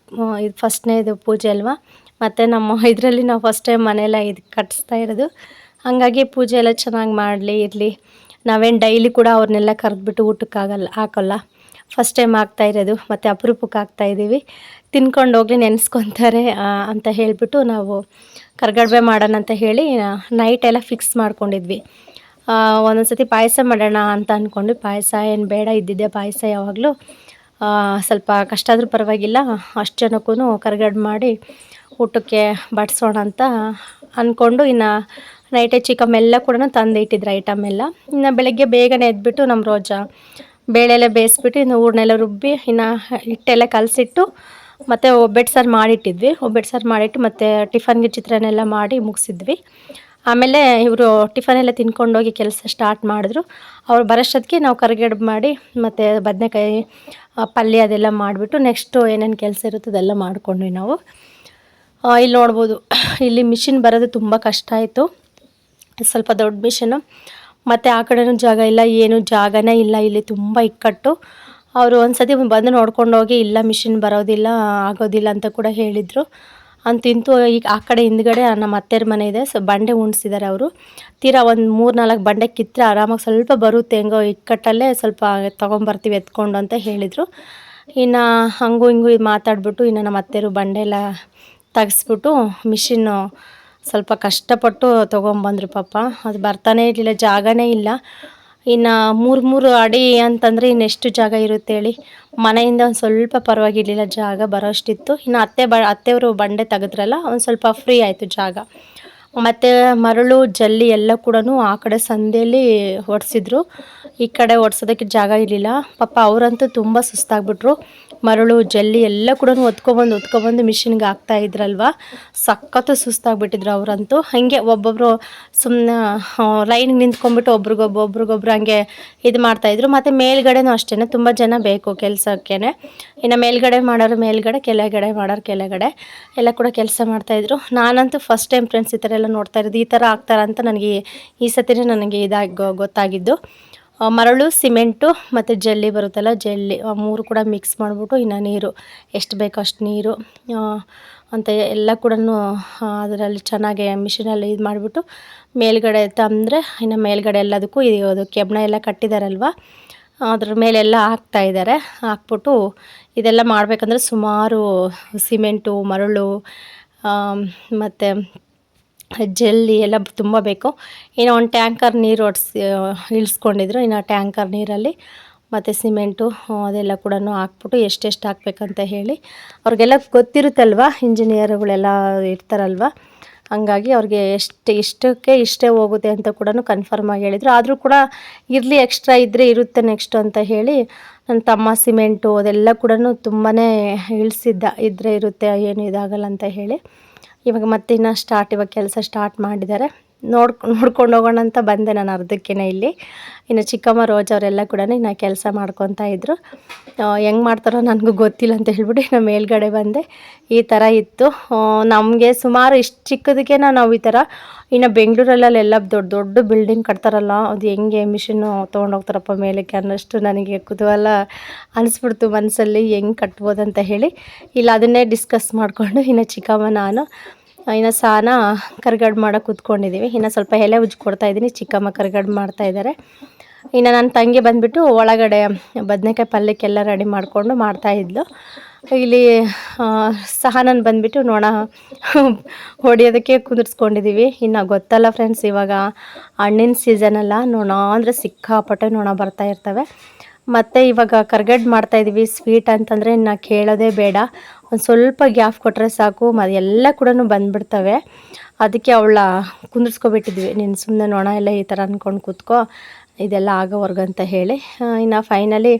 ಇದು ಫಸ್ಟ್ನೇದು ಪೂಜೆ ಅಲ್ವಾ. ಮತ್ತು ನಮ್ಮ ಇದರಲ್ಲಿ ನಾವು ಫಸ್ಟ್ ಟೈಮ್ ಮನೆಯೆಲ್ಲ ಇದು ಕಟ್ಟಿಸ್ತಾ ಇರೋದು, ಹಾಗಾಗಿ ಪೂಜೆ ಎಲ್ಲ ಚೆನ್ನಾಗಿ ಮಾಡಲಿ ಇರಲಿ. ನಾವೇನು ಡೈಲಿ ಕೂಡ ಅವ್ರನ್ನೆಲ್ಲ ಕರೆದ್ಬಿಟ್ಟು ಊಟಕ್ಕೆ ಹಾಕೋಲ್ಲ, ಫಸ್ಟ್ ಟೈಮ್ ಆಗ್ತಾ ಇರೋದು ಮತ್ತು ಅಪರೂಪಕ್ಕೆ ಆಗ್ತಾಯಿದ್ದೀವಿ. ತಿನ್ಕೊಂಡು ಹೋಗ್ಲಿ ನೆನೆಸ್ಕೊತಾರೆ ಅಂತ ಹೇಳಿಬಿಟ್ಟು ನಾವು ಕರ್ಗಡ್ಬೆ ಮಾಡೋಣ ಅಂತ ಹೇಳಿ ನೈಟೆಲ್ಲ ಫಿಕ್ಸ್ ಮಾಡ್ಕೊಂಡಿದ್ವಿ. ಒಂದೊಂದು ಸತಿ ಪಾಯಸ ಮಾಡೋಣ ಅಂತ ಅಂದ್ಕೊಂಡು ಪಾಯಸ ಏನು ಬೇಡ ಇದ್ದಿದ್ದೆ ಪಾಯಸ ಯಾವಾಗಲೂ ಸ್ವಲ್ಪ ಕಷ್ಟ ಆದರೂ ಪರವಾಗಿಲ್ಲ ಅಷ್ಟು ಜನಕ್ಕೂ ಕರ್ಗಡ್ಬು ಮಾಡಿ ಊಟಕ್ಕೆ ಬಡಿಸೋಣ ಅಂತ ಅಂದ್ಕೊಂಡು ಇನ್ನು ನೈಟೇ ಚಿಕಮ್ಮೆಲ್ಲ ಕೂಡ ತಂದು ಇಟ್ಟಿದ್ರು ಐಟಮ್ ಎಲ್ಲ. ಇನ್ನು ಬೆಳಗ್ಗೆ ಬೇಗನೆ ಎದ್ಬಿಟ್ಟು ನಮ್ಮ ರೋಜಾ ಬೇಳೆಲ್ಲ ಬೇಯಿಸ್ಬಿಟ್ಟು ಇನ್ನು ಹೂರ್ನೆಲ್ಲ ರುಬ್ಬಿ ಇನ್ನು ಹಿಟ್ಟೆಲ್ಲ ಕಲಸಿಟ್ಟು ಮತ್ತು ಒಬ್ಬಟ್ಟು ಸಾರು ಮಾಡಿಟ್ಟಿದ್ವಿ. ಒಬ್ಬಟ್ಟು ಸಾರು ಮಾಡಿಟ್ಟು ಮತ್ತು ಟಿಫನ್ಗೆ ಚಿತ್ರಾನ್ನೆಲ್ಲ ಮಾಡಿ ಮುಗಿಸಿದ್ವಿ. ಆಮೇಲೆ ಇವರು ಟಿಫನೆಲ್ಲ ತಿನ್ಕೊಂಡೋಗಿ ಕೆಲಸ ಸ್ಟಾರ್ಟ್ ಮಾಡಿದ್ರು. ಅವ್ರು ಬರೋಷ್ಟೊತ್ತಿಗೆ ನಾವು ಕರಿಗಡುಬು ಮಾಡಿ ಮತ್ತು ಬದನೆಕಾಯಿ ಪಲ್ಯ ಅದೆಲ್ಲ ಮಾಡಿಬಿಟ್ಟು ನೆಕ್ಸ್ಟು ಏನೇನು ಕೆಲಸ ಇರುತ್ತೋ ಅದೆಲ್ಲ ಮಾಡಿಕೊಂಡ್ವಿ ನಾವು. ಇಲ್ಲಿ ನೋಡ್ಬೋದು, ಇಲ್ಲಿ ಮಿಷಿನ್ ಬರೋದು ತುಂಬ ಕಷ್ಟ ಆಯಿತು. ಸ್ವಲ್ಪ ದೊಡ್ಡ ಮಿಷಿನು ಮತ್ತು ಆ ಕಡೆನೂ ಜಾಗ ಇಲ್ಲ, ಏನು ಜಾಗನೇ ಇಲ್ಲ, ಇಲ್ಲಿ ತುಂಬ ಇಕ್ಕಟ್ಟು. ಅವರು ಒಂದು ಸತಿ ಬಂದು ನೋಡ್ಕೊಂಡೋಗಿ ಇಲ್ಲ ಮಿಷಿನ್ ಬರೋದಿಲ್ಲ ಆಗೋದಿಲ್ಲ ಅಂತ ಕೂಡ ಹೇಳಿದರು. ಅಂತಿಂತೂ ಈಗ ಆ ಕಡೆ ಹಿಂದ್ಗಡೆ ನಮ್ಮ ಅತ್ತೆಯರ ಮನೆ ಇದೆ, ಸೊ ಬಂಡೆ ಉಣಿಸಿದ್ದಾರೆ ಅವರು. ತೀರಾ ಒಂದು 3-4 ಬಂಡೆ ಕಿತ್ತರೆ ಆರಾಮಾಗಿ ಸ್ವಲ್ಪ ಬರುತ್ತೆ, ಹೆಂಗೋ ಇಕ್ಕಟ್ಟಲ್ಲೇ ಸ್ವಲ್ಪ ತೊಗೊಂಬರ್ತೀವಿ ಎತ್ಕೊಂಡು ಅಂತ ಹೇಳಿದರು. ಇನ್ನು ಹಂಗೂ ಹಿಂಗೂ ಮಾತಾಡ್ಬಿಟ್ಟು ಇನ್ನು ನಮ್ಮ ಅತ್ತೆಯರು ಬಂಡೆ ಎಲ್ಲ ತೆಗೆಸ್ಬಿಟ್ಟು ಮಿಷಿನ್ನು ಸ್ವಲ್ಪ ಕಷ್ಟಪಟ್ಟು ತೊಗೊಂಬಂದರು ಪಾಪ. ಅದು ಬರ್ತಾನೇ ಇರಲಿಲ್ಲ, ಜಾಗನೇ ಇಲ್ಲ. ಇನ್ನು 3 ಅಡಿ ಅಂತಂದರೆ ಇನ್ನೆಷ್ಟು ಜಾಗ ಇರುತ್ತೆ ಹೇಳಿ. ಮನೆಯಿಂದ ಒಂದು ಸ್ವಲ್ಪ ಪರವಾಗಿರಲಿಲ್ಲ, ಜಾಗ ಬರೋಷ್ಟಿತ್ತು. ಇನ್ನು ಅತ್ತೆಯವರು ಬಂಡೆ ತೆಗೆದ್ರಲ್ಲ ಒಂದು ಸ್ವಲ್ಪ ಫ್ರೀ ಆಯಿತು ಜಾಗ. ಮತ್ತು ಮರಳು ಜಲ್ಲಿ ಎಲ್ಲ ಕೂಡ ಆ ಕಡೆ ಸಂದೇಲಿ ಒಡಿಸಿದ್ರು, ಈ ಕಡೆ ಒಡ್ಸೋದಕ್ಕೆ ಜಾಗ ಇರಲಿಲ್ಲ. ಪಾಪ ಅವರಂತೂ ತುಂಬ ಸುಸ್ತಾಗ್ಬಿಟ್ರು. ಮರಳು ಜಲ್ಲಿ ಎಲ್ಲ ಕೂಡ ಹೊತ್ಕೊಬಂದು ಮಿಷಿನ್ಗೆ ಹಾಕ್ತಾಯಿದ್ರಲ್ವ, ಸಖತ್ತು ಸುಸ್ತಾಗ್ಬಿಟ್ಟಿದ್ರು ಅವರಂತೂ. ಹಾಗೆ ಒಬ್ಬೊಬ್ಬರು ಸುಮ್ಮನೆ ಲೈನ್ಗೆ ನಿಂತ್ಕೊಂಡ್ಬಿಟ್ಟು ಒಬ್ರಿಗೊಬ್ರು ಹಂಗೆ ಇದು ಮಾಡ್ತಾಯಿದ್ರು. ಮತ್ತು ಮೇಲ್ಗಡೆನೂ ಅಷ್ಟೇ ತುಂಬ ಜನ ಬೇಕು ಕೆಲಸಕ್ಕೆ. ಇನ್ನು ಮೇಲ್ಗಡೆ ಮಾಡೋರು ಮೇಲ್ಗಡೆ, ಕೆಳಗಡೆ ಮಾಡೋರು ಕೆಳಗಡೆ ಎಲ್ಲ ಕೂಡ ಕೆಲಸ ಮಾಡ್ತಾಯಿದ್ರು. ನಾನಂತೂ ಫಸ್ಟ್ ಟೈಮ್ ಫ್ರೆಂಡ್ಸ್ ಈ ಥರ ಎಲ್ಲ ನೋಡ್ತಾ ಇರೋದು, ಈ ಥರ ಆಗ್ತಾರಂತ ನನಗೆ ಈ ಸತಿನೇ ನನಗೆ ಗೊತ್ತಾಗಿದ್ದು. ಮರಳು, ಸಿಮೆಂಟು ಮತ್ತು ಜಲ್ಲಿ ಬರುತ್ತಲ್ಲ, ಜಲ್ಲಿ 3 ಕೂಡ ಮಿಕ್ಸ್ ಮಾಡಿಬಿಟ್ಟು ಇನ್ನು ನೀರು ಎಷ್ಟು ಬೇಕೋ ಅಷ್ಟು ನೀರು ಅಂತ ಎಲ್ಲ ಕೂಡ ಅದರಲ್ಲಿ ಚೆನ್ನಾಗಿ ಮಿಷಿನಲ್ಲಿ ಇದು ಮಾಡಿಬಿಟ್ಟು ಮೇಲ್ಗಡೆ ತಂದರೆ ಇನ್ನು ಮೇಲ್ಗಡೆ ಎಲ್ಲದಕ್ಕೂ ಇದು ಕೆಬ್ಬಣ ಎಲ್ಲ ಕಟ್ಟಿದಾರಲ್ವ ಅದ್ರ ಮೇಲೆಲ್ಲ ಹಾಕ್ತಾಯಿದ್ದಾರೆ. ಹಾಕ್ಬಿಟ್ಟು ಇದೆಲ್ಲ ಮಾಡಬೇಕಂದ್ರೆ ಸುಮಾರು ಸಿಮೆಂಟು, ಮರಳು ಮತ್ತು ಜಲ್ಲಿ ಎಲ್ಲ ತುಂಬ ಬೇಕು. ಇನ್ನು ಒಂದು ಟ್ಯಾಂಕರ್ ನೀರು ಇಳಿಸ್ಕೊಂಡಿದ್ರು. ಇನ್ನು ಟ್ಯಾಂಕರ್ ನೀರಲ್ಲಿ ಮತ್ತು ಸಿಮೆಂಟು ಅದೆಲ್ಲ ಕೂಡ ಹಾಕ್ಬಿಟ್ಟು ಎಷ್ಟೆಷ್ಟು ಹಾಕ್ಬೇಕಂತ ಹೇಳಿ ಅವ್ರಿಗೆಲ್ಲ ಗೊತ್ತಿರುತ್ತಲ್ವ, ಇಂಜಿನಿಯರ್ಗಳೆಲ್ಲ ಇರ್ತಾರಲ್ವ, ಹಂಗಾಗಿ ಅವ್ರಿಗೆ ಇಷ್ಟೇ ಹೋಗುತ್ತೆ ಅಂತ ಕೂಡ ಕನ್ಫರ್ಮ್ ಆಗಿ ಹೇಳಿದರು. ಆದರೂ ಕೂಡ ಇರಲಿ, ಎಕ್ಸ್ಟ್ರಾ ಇದ್ದರೆ ಇರುತ್ತೆ ನೆಕ್ಸ್ಟು ಅಂತ ಹೇಳಿ ನನ್ನ ತಮ್ಮ ಸಿಮೆಂಟು ಅದೆಲ್ಲ ಕೂಡ ತುಂಬಾ ಇಳಿಸಿದ್ದ, ಇದ್ದರೆ ಇರುತ್ತೆ ಏನು ಇದಾಗಲ್ಲ ಅಂತ ಹೇಳಿ. ಇವಾಗ ಮತ್ತೆ ಇವಾಗ ಕೆಲಸ ಸ್ಟಾರ್ಟ್ ಮಾಡಿದ್ದಾರೆ. ನೋಡ್ಕೊಂಡು ಹೋಗೋಣ ಅಂತ ಬಂದೆ ನಾನು ಅರ್ಧಕ್ಕೇ ಇಲ್ಲಿ. ಇನ್ನು ಚಿಕ್ಕಮ್ಮ ರೋಜ್ ಅವರೆಲ್ಲ ಕೂಡ ಇನ್ನು ಕೆಲಸ ಮಾಡ್ಕೊತಾ ಇದ್ರು. ಹೆಂಗೆ ಮಾಡ್ತಾರೋ ನನಗೂ ಗೊತ್ತಿಲ್ಲ ಅಂತ ಹೇಳ್ಬಿಟ್ಟು ಇನ್ನು ಮೇಲ್ಗಡೆ ಬಂದೆ. ಈ ಥರ ಇತ್ತು ನಮಗೆ. ಸುಮಾರು ಇಷ್ಟು ಚಿಕ್ಕದಕ್ಕೆ ನಾವು ಈ ಥರ ಇನ್ನು ಬೆಂಗಳೂರಲ್ಲೆಲ್ಲ ದೊಡ್ಡ ಬಿಲ್ಡಿಂಗ್ ಕಟ್ತಾರಲ್ಲ, ಅದು ಹೆಂಗೆ ಮಿಷಿನ್ನು ತೊಗೊಂಡೋಗ್ತಾರಪ್ಪ ಮೇಲಕ್ಕೆ ಅನ್ನೋಷ್ಟು ನನಗೆ ಕುತೂಹಲ ಅನಿಸ್ಬಿಡ್ತು ಮನಸ್ಸಲ್ಲಿ, ಹೆಂಗೆ ಕಟ್ಬೋದು ಅಂತ ಹೇಳಿ. ಇಲ್ಲ ಅದನ್ನೇ ಡಿಸ್ಕಸ್ ಮಾಡಿಕೊಂಡು ಇನ್ನು ಚಿಕ್ಕಮ್ಮ ನಾನು ಇನ್ನು ಸಾನ ಕರಿಗಡುಬು ಮಾಡೋಕೆ ಕೂತ್ಕೊಂಡಿದ್ದೀವಿ. ಇನ್ನು ಸ್ವಲ್ಪ ಎಲೆ ಕೊಡ್ತಾಯಿದ್ದೀನಿ, ಚಿಕ್ಕಮ್ಮ ಕರಿಗಡುಬು ಮಾಡ್ತಾಯಿದ್ದಾರೆ. ಇನ್ನು ನನ್ನ ತಂಗಿ ಬಂದುಬಿಟ್ಟು ಒಳಗಡೆ ಬದನೆಕಾಯಿ ಪಲ್ಯಕ್ಕೆಲ್ಲ ರೆಡಿ ಮಾಡಿಕೊಂಡು ಮಾಡ್ತಾಯಿದ್ಲು. ಇಲ್ಲಿ ಸಹನನ್ ಬಂದುಬಿಟ್ಟು ನೋಣ ಹೊಡಿಯೋದಕ್ಕೆ ಕುಂದಿರ್ಸ್ಕೊಂಡಿದ್ದೀವಿ. ಇನ್ನು ಗೊತ್ತಲ್ಲ ಫ್ರೆಂಡ್ಸ್, ಇವಾಗ ಹಣ್ಣಿನ ಸೀಸನಲ್ಲ, ನೋಣ ಅಂದರೆ ಸಿಕ್ಕಾಪಟ್ಟೆ ನೋಣ ಬರ್ತಾ ಇರ್ತವೆ. ಮತ್ತು ಇವಾಗ ಕರಿಗಡುಬು ಮಾಡ್ತಾಯಿದ್ದೀವಿ. ಸ್ವೀಟ್ ಅಂತಂದರೆ ಇನ್ನು ಕೇಳೋದೇ ಬೇಡ, ಒಂದು ಸ್ವಲ್ಪ ಗ್ಯಾಪ್ ಕೊಟ್ಟರೆ ಸಾಕು ಎಲ್ಲ ಕೂಡ ಬಂದುಬಿಡ್ತವೆ. ಅದಕ್ಕೆ ಅವಳ ಕುಂದಿರ್ಸ್ಕೊಬಿಟ್ಟಿದ್ವಿ, ನೀನು ಸುಮ್ಮನೆ ನೋಣ ಎಲ್ಲ ಈ ಥರ ಅಂದ್ಕೊಂಡು ಕೂತ್ಕೋ, ಇದೆಲ್ಲ ಆಗೋವರೆಗೂ ಅಂತ ಹೇಳಿ. ಇನ್ನು ಫೈನಲಿ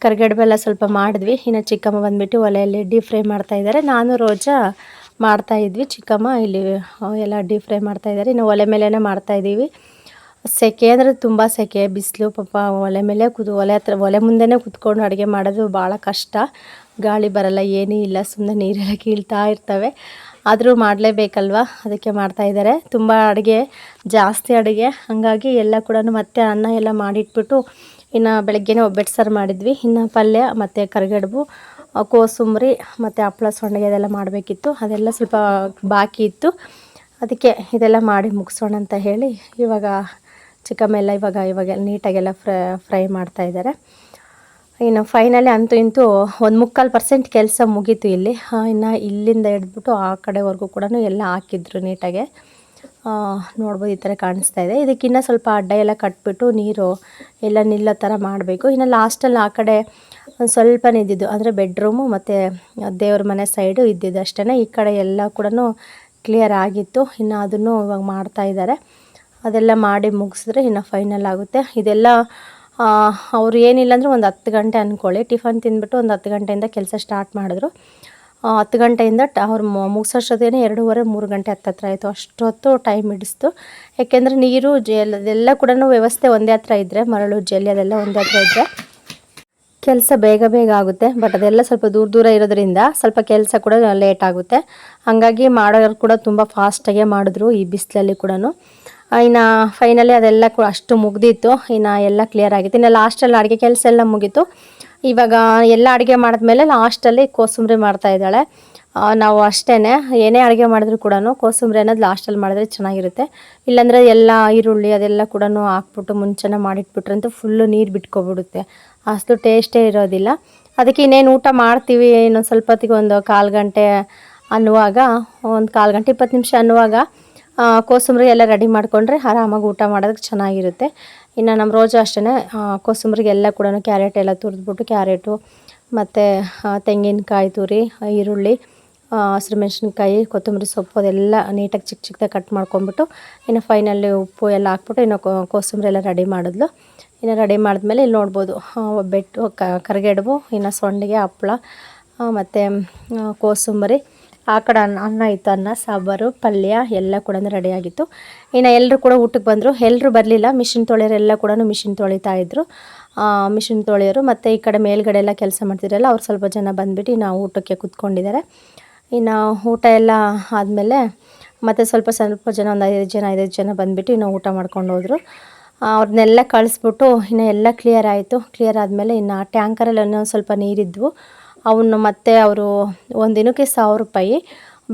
ಕರಿಗಡುಬೆಲ್ಲ ಸ್ವಲ್ಪ ಮಾಡಿದ್ವಿ. ಇನ್ನು ಚಿಕ್ಕಮ್ಮ ಬಂದುಬಿಟ್ಟು ಒಲೆಯಲ್ಲಿ ಡೀಪ್ ಫ್ರೈ ಮಾಡ್ತಾಯಿದ್ದಾರೆ. ನಾನು ರೋಜಾ ಮಾಡ್ತಾಯಿದ್ವಿ. ಚಿಕ್ಕಮ್ಮ ಇಲ್ಲಿ ಎಲ್ಲ ಡೀಪ್ ಫ್ರೈ ಮಾಡ್ತಾಯಿದ್ದಾರೆ. ಇನ್ನು ಒಲೆ ಮೇಲೇ ಮಾಡ್ತಾಯಿದ್ದೀವಿ. ಸೆಕೆ ಅಂದರೆ ತುಂಬ ಸೆಕೆ, ಬಿಸಿಲು. ಪಾಪ ಒಲೆ ಮೇಲೆ ಒಲೆ ಮುಂದೆನೇ ಕೂತ್ಕೊಂಡು ಅಡುಗೆ ಮಾಡೋದು ಭಾಳ ಕಷ್ಟ. ಗಾಳಿ ಬರಲ್ಲ, ಏನೂ ಇಲ್ಲ, ಸುಮ್ಮನೆ ನೀರೆಲ್ಲ ಕೀಳ್ತಾ ಇರ್ತವೆ. ಆದರೂ ಮಾಡಲೇಬೇಕಲ್ವ, ಅದಕ್ಕೆ ಮಾಡ್ತಾಯಿದ್ದಾರೆ. ತುಂಬ ಅಡುಗೆ, ಜಾಸ್ತಿ ಅಡುಗೆ. ಹಾಗಾಗಿ ಎಲ್ಲ ಕೂಡ ಮತ್ತೆ ಅನ್ನ ಎಲ್ಲ ಮಾಡಿಟ್ಬಿಟ್ಟು ಇನ್ನು ಬೆಳಗ್ಗೆನೇ ಒಬ್ಬಟ್ಟು ಸಾರು ಮಾಡಿದ್ವಿ. ಇನ್ನು ಪಲ್ಯ ಮತ್ತು ಕರಿಗಡುಬು, ಕೋಸಂಬರಿ ಮತ್ತು ಹಪ್ಳ ಸೊಂಡಿಗೆ ಅದೆಲ್ಲ ಮಾಡಬೇಕಿತ್ತು. ಅದೆಲ್ಲ ಸ್ವಲ್ಪ ಬಾಕಿ ಇತ್ತು. ಅದಕ್ಕೆ ಇದೆಲ್ಲ ಮಾಡಿ ಮುಗಿಸೋಣ ಅಂತ ಹೇಳಿ ಇವಾಗ ಚಿಕ್ಕಮ್ಮೆಲ್ಲ ಇವಾಗ ನೀಟಾಗೆಲ್ಲ ಫ್ರೈ ಮಾಡ್ತಾಯಿದ್ದಾರೆ. ಇನ್ನು ಫೈನಲಿ ಅಂತೂ ಇಂತೂ 1/4% ಕೆಲಸ ಮುಗೀತು ಇಲ್ಲಿ. ಇನ್ನು ಇಲ್ಲಿಂದ ಹಿಡಿದ್ಬಿಟ್ಟು ಆ ಕಡೆವರೆಗೂ ಕೂಡ ಎಲ್ಲ ಹಾಕಿದ್ರು ನೀಟಾಗೆ. ನೋಡ್ಬೋದು, ಈ ಥರ ಕಾಣಿಸ್ತಾ ಇದೆ. ಇದಕ್ಕಿನ್ನ ಸ್ವಲ್ಪ ಅಡ್ಡ ಎಲ್ಲ ಕಟ್ಬಿಟ್ಟು ನೀರು ಎಲ್ಲ ನಿಲ್ಲೋ ಥರ ಮಾಡಬೇಕು. ಇನ್ನು ಲಾಸ್ಟಲ್ಲಿ ಆ ಕಡೆ ಒಂದು ಸ್ವಲ್ಪ ಇದ್ದಿದ್ದು, ಅಂದರೆ ಬೆಡ್ರೂಮು ಮತ್ತು ದೇವ್ರ ಮನೆ ಸೈಡು ಇದ್ದಿದ್ದು ಅಷ್ಟೇ. ಈ ಕಡೆ ಎಲ್ಲ ಕೂಡ ಕ್ಲಿಯರ್ ಆಗಿತ್ತು. ಇನ್ನು ಅದನ್ನು ಇವಾಗ ಮಾಡ್ತಾಯಿದ್ದಾರೆ. ಅದೆಲ್ಲ ಮಾಡಿ ಮುಗಿಸಿದ್ರೆ ಇನ್ನು ಫೈನಲ್ ಆಗುತ್ತೆ. ಇದೆಲ್ಲ ಅವ್ರು ಏನಿಲ್ಲ ಅಂದರೆ ಒಂದು 10 ಗಂಟೆ ಅಂದ್ಕೊಳ್ಳಿ. ಟಿಫನ್ ತಿಂದ್ಬಿಟ್ಟು ಒಂದು 10 ಗಂಟೆಯಿಂದ ಕೆಲಸ ಸ್ಟಾರ್ಟ್ ಮಾಡಿದ್ರು. 10 ಗಂಟೆಯಿಂದ ಅವ್ರು ಮುಗಿಸೋಷ್ಟೊತ್ತಿಗೆ 2:30-3 ಗಂಟೆ ಹತ್ತತ್ರ ಆಯಿತು. ಅಷ್ಟೊತ್ತು ಟೈಮ್ ಹಿಡಿಸ್ತು. ಯಾಕೆಂದರೆ ನೀರು ಅದೆಲ್ಲ ಕೂಡ ವ್ಯವಸ್ಥೆ ಒಂದೇ ಹತ್ರ ಇದ್ದರೆ, ಮರಳು ಜಲ್ಲಿ ಅದೆಲ್ಲ ಒಂದೇ ಹತ್ರ ಇದ್ದರೆ ಕೆಲಸ ಬೇಗ ಆಗುತ್ತೆ. ಬಟ್ ಅದೆಲ್ಲ ಸ್ವಲ್ಪ ದೂರ ಇರೋದ್ರಿಂದ ಸ್ವಲ್ಪ ಕೆಲಸ ಕೂಡ ಲೇಟ್ ಆಗುತ್ತೆ. ಹಾಗಾಗಿ ಮಾಡೋರು ಕೂಡ ತುಂಬ ಫಾಸ್ಟಾಗೆ ಮಾಡಿದ್ರು ಈ ಬಿಸಿಲಲ್ಲಿ ಕೂಡ. ಇನ್ನು ಫೈನಲಿ ಅದೆಲ್ಲ ಕೂಡ ಅಷ್ಟು ಮುಗ್ದಿತ್ತು. ಇನ್ನು ಎಲ್ಲ ಕ್ಲಿಯರ್ ಆಗಿತ್ತು. ಇನ್ನು ಲಾಸ್ಟಲ್ಲಿ ಅಡುಗೆ ಕೆಲಸ ಎಲ್ಲ ಮುಗೀತು. ಇವಾಗ ಎಲ್ಲ ಅಡುಗೆ ಮಾಡಿದ್ಮೇಲೆ ಲಾಸ್ಟಲ್ಲಿ ಕೋಸಂಬರಿ ಮಾಡ್ತಾಯಿದ್ದಾಳೆ. ನಾವು ಅಷ್ಟೇ, ಏನೇ ಅಡುಗೆ ಮಾಡಿದ್ರು ಕೂಡ ಕೋಸಂಬರಿ ಅನ್ನೋದು ಲಾಸ್ಟಲ್ಲಿ ಮಾಡಿದ್ರೆ ಚೆನ್ನಾಗಿರುತ್ತೆ. ಇಲ್ಲಾಂದರೆ ಎಲ್ಲ ಈರುಳ್ಳಿ ಅದೆಲ್ಲ ಕೂಡ ಹಾಕ್ಬಿಟ್ಟು ಮುಂಚೆನೇ ಮಾಡಿಟ್ಬಿಟ್ರಂತೂ ಫುಲ್ಲು ನೀರು ಬಿಟ್ಕೊಬಿಡುತ್ತೆ, ಅಷ್ಟು ಟೇಸ್ಟೇ ಇರೋದಿಲ್ಲ. ಅದಕ್ಕೆ ಇನ್ನೇನು ಊಟ ಮಾಡ್ತೀವಿ ಇನ್ನೊಂದು ಸ್ವಲ್ಪ ಹೊತ್ತಿಗೆ, ಒಂದು 1/4 ಗಂಟೆ ಅನ್ನುವಾಗ, ಒಂದು 1/4 ಗಂಟೆ 20 ನಿಮಿಷ ಅನ್ನುವಾಗ ಕೋಸಂಬರಿ ಎಲ್ಲ ರೆಡಿ ಮಾಡಿಕೊಂಡ್ರೆ ಆರಾಮಾಗಿ ಊಟ ಮಾಡೋದಕ್ಕೆ ಚೆನ್ನಾಗಿರುತ್ತೆ. ಇನ್ನು ನಮ್ಮ ರೋಜು ಅಷ್ಟೇ, ಕೋಸಂಬರಿಗೆ ಎಲ್ಲ ಕೂಡ ಕ್ಯಾರೆಟ್ ಎಲ್ಲ ತುರಿದ್ಬಿಟ್ಟು, ಕ್ಯಾರೆಟು ಮತ್ತು ತೆಂಗಿನಕಾಯಿ ತುರಿ, ಈರುಳ್ಳಿ, ಹಸಿರು ಮೆಣಸಿನ್ಕಾಯಿ, ಕೊತ್ತಂಬರಿ ಸೊಪ್ಪು ಅದೆಲ್ಲ ನೀಟಾಗಿ ಚಿಕ್ಕದಾಗಿ ಕಟ್ ಮಾಡ್ಕೊಂಬಿಟ್ಟು ಇನ್ನು ಫೈನಲ್ಲಿ ಉಪ್ಪು ಎಲ್ಲ ಹಾಕ್ಬಿಟ್ಟು ಇನ್ನು ಕೋಸಂಬರಿ ಎಲ್ಲ ರೆಡಿ ಮಾಡಿದ್ಲು. ಇನ್ನು ರೆಡಿ ಮಾಡಿದ್ಮೇಲೆ ಇಲ್ಲಿ ನೋಡ್ಬೋದು, ಒಬ್ಬಟ್ಟು, ಕರಿಗಡುಬು, ಇನ್ನು ಸೊಂಡಿಗೆ, ಹಪ್ಪಳ ಮತ್ತು ಕೋಸಂಬರಿ. ಆ ಕಡೆ ಅನ್ನ ಇತ್ತು, ಅನ್ನ ಸಾಂಬಾರು ಪಲ್ಯ ಎಲ್ಲ ಕೂಡ ರೆಡಿಯಾಗಿತ್ತು. ಇನ್ನು ಎಲ್ಲರೂ ಕೂಡ ಊಟಕ್ಕೆ ಬಂದರು. ಎಲ್ಲರೂ ಬರಲಿಲ್ಲ, ಮಿಷಿನ್ ತೊಳೆಯೋರೆಲ್ಲ ಕೂಡ ಮಿಷಿನ್ ತೊಳಿತಾಯಿದ್ರು. ಮಿಷಿನ್ ತೊಳೆಯೋರು ಮತ್ತು ಈ ಕಡೆ ಮೇಲ್ಗಡೆ ಎಲ್ಲ ಕೆಲಸ ಮಾಡ್ತಿದ್ರಲ್ಲ ಅವ್ರು ಸ್ವಲ್ಪ ಜನ ಬಂದುಬಿಟ್ಟು ನಾವು ಊಟಕ್ಕೆ ಕೂತ್ಕೊಂಡಿದ್ದಾರೆ. ಇನ್ನು ಊಟ ಎಲ್ಲ ಆದಮೇಲೆ ಮತ್ತು ಸ್ವಲ್ಪ ಜನ, ಒಂದು 5 ಜನ ಬಂದುಬಿಟ್ಟು ಇನ್ನು ಊಟ ಮಾಡ್ಕೊಂಡು ಹೋದರು. ಅವ್ರನ್ನೆಲ್ಲ ಕಳಿಸ್ಬಿಟ್ಟು ಇನ್ನು ಎಲ್ಲ ಕ್ಲಿಯರ್ ಆಯಿತು. ಕ್ಲಿಯರ್ ಆದಮೇಲೆ ಇನ್ನು ಟ್ಯಾಂಕರಲ್ಲಿ ಇನ್ನೊಂದು ಸ್ವಲ್ಪ ನೀರಿದ್ವು, ಅವನು ಮತ್ತೆ ಅವರು ಒಂದು ದಿನಕ್ಕೆ 1000 ರೂಪಾಯಿ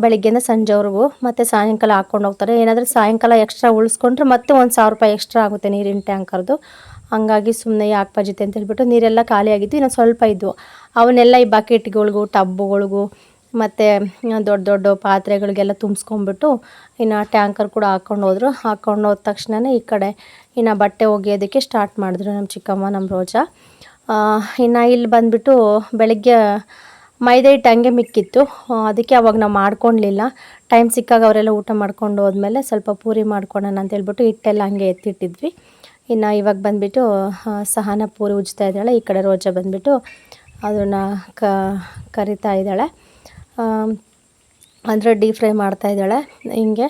ಬೆಳಿಗ್ಗೆಯಿಂದ ಸಂಜೆವರೆಗೂ, ಮತ್ತು ಸಾಯಂಕಾಲ ಹಾಕ್ಕೊಂಡು ಹೋಗ್ತಾರೆ. ಏನಾದರೂ ಸಾಯಂಕಾಲ ಎಕ್ಸ್ಟ್ರಾ ಉಳಿಸ್ಕೊಂಡ್ರೆ ಮತ್ತೆ ಒಂದು 1000 ರೂಪಾಯಿ ಎಕ್ಸ್ಟ್ರಾ ಆಗುತ್ತೆ ನೀರಿನ ಟ್ಯಾಂಕರ್ದು. ಹಂಗಾಗಿ ಸುಮ್ಮನೆ ಯಾಕೆ ಪಜಿತೆ ಅಂತ ಹೇಳ್ಬಿಟ್ಟು ನೀರೆಲ್ಲ ಖಾಲಿಯಾಗಿತ್ತು. ಇನ್ನು ಸ್ವಲ್ಪ ಇದ್ವು, ಅವನ್ನೆಲ್ಲ ಈ ಬಕೆಟ್ಗಳಿಗೂ ಟಬ್ಬುಗಳಿಗೂ ಮತ್ತು ದೊಡ್ಡ ಪಾತ್ರೆಗಳಿಗೆಲ್ಲ ತುಂಬಿಸ್ಕೊಂಡ್ಬಿಟ್ಟು ಇನ್ನು ಟ್ಯಾಂಕರ್ ಕೂಡ ಹಾಕ್ಕೊಂಡು ಹೋದ್ರು. ಹಾಕ್ಕೊಂಡು ಹೋದ ತಕ್ಷಣವೇ ಈ ಕಡೆ ಇನ್ನು ಬಟ್ಟೆ ಒಗೆಯೋದಕ್ಕೆ ಸ್ಟಾರ್ಟ್ ಮಾಡಿದ್ರು ನಮ್ಮ ಚಿಕ್ಕಮ್ಮ, ನಮ್ಮ ರೋಜಾ. ಇನ್ನು ಇಲ್ಲಿ ಬಂದುಬಿಟ್ಟು ಬೆಳಗ್ಗೆ ಮೈದಾ ಹಿಟ್ಟು ಹಂಗೆ ಮಿಕ್ಕಿತ್ತು, ಅದಕ್ಕೆ ಅವಾಗ ನಾವು ಮಾಡ್ಕೊಳ್ಲಿಲ್ಲ. ಟೈಮ್ ಸಿಕ್ಕಾಗ ಅವರೆಲ್ಲ ಊಟ ಮಾಡ್ಕೊಂಡು ಹೋದ್ಮೇಲೆ ಸ್ವಲ್ಪ ಪೂರಿ ಮಾಡ್ಕೊಳ್ಳೋಣ ಅಂತ ಹೇಳ್ಬಿಟ್ಟು ಹಿಟ್ಟೆಲ್ಲ ಹಂಗೆ ಎತ್ತಿಟ್ಟಿದ್ವಿ. ಇನ್ನು ಇವಾಗ ಬಂದುಬಿಟ್ಟು ಸಹನ ಪೂರಿ ಉಜ್ತಾ ಇದ್ದಾಳೆ. ಈ ಕಡೆ ರೋಜಾ ಬಂದುಬಿಟ್ಟು ಅದನ್ನು ಕರಿತಾ ಇದ್ದಾಳೆ, ಅಂದರೆ ಡೀಪ್ ಫ್ರೈ ಮಾಡ್ತಾಯಿದ್ದಾಳೆ. ಹಿಂಗೆ